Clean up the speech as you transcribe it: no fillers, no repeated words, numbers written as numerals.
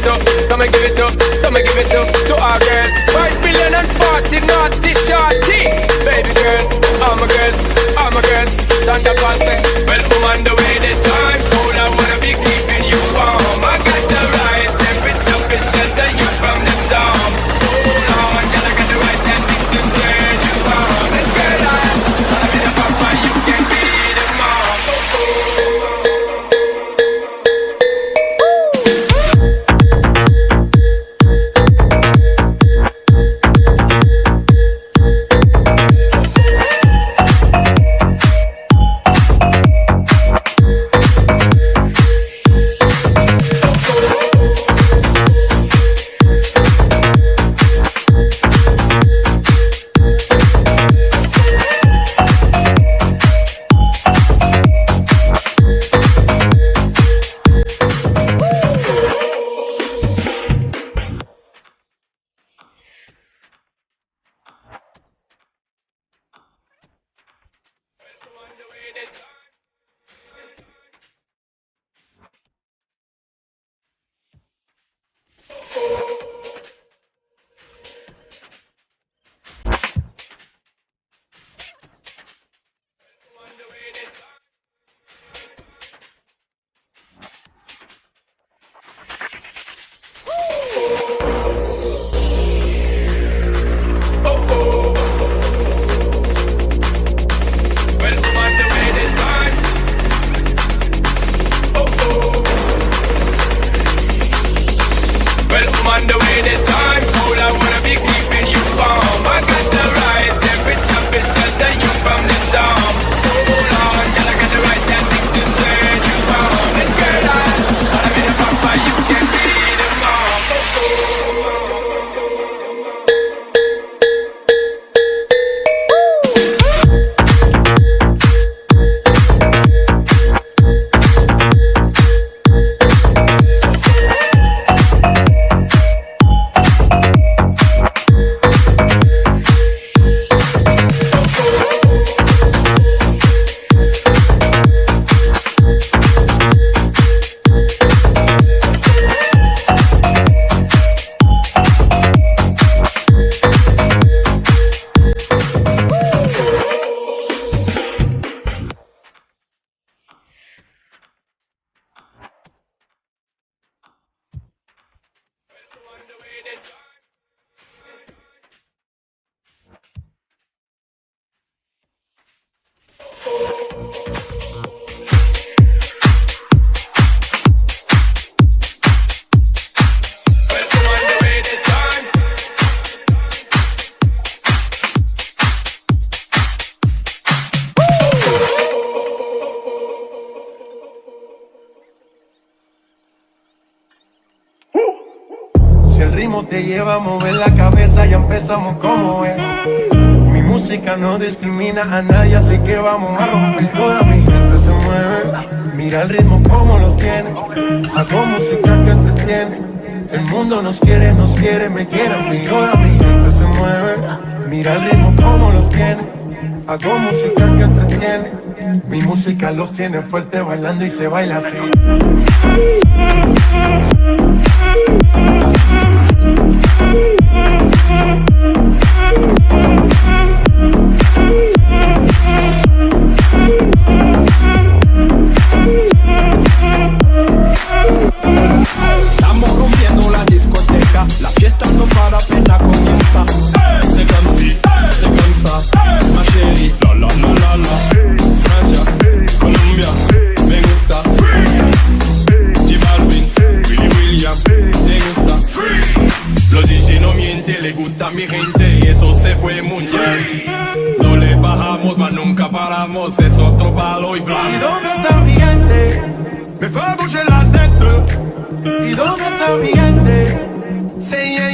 it up, come and give it up, come and give it up to our girls. 5 million and 40 naughty shorty. Baby girl, all my girls, all my girls. Stand up and say, well, I'm on the way this time. Cold, I wanna be keeping you warm. I got the right temperature to shelter you from the storm. Hold on, girl, I got the right tactics to turn you on. And girl, I'm in a papa, you can be the mom. Te lleva a mover la cabeza, ya empezamos como es. Mi música no discrimina a nadie, así que vamos a romper. Toda mi gente se mueve, mira el ritmo como los tiene. Hago música que entretiene. El mundo nos quiere, me quiere a mí. Toda mi gente se mueve, mira el ritmo como los tiene. Hago música que entretiene. Mi música los tiene fuerte bailando y se baila así. Estamos rompiendo la discoteca, la fiesta no para, apenas comienza. C'est comme si, c'est comme ça, ma chérie, la la la la la. Francia, Colombia, me gusta. J Balvin, Willy William, me gusta. Los DJ no mienten, le gusta a mi gente y eso se fue mundial. No le bajamos, mas nunca paramos, es otro palo y blanco. ¿Y dónde está mi gente? Me fue a bouger la tête. ¿Y dónde está mi gente? Say yeah,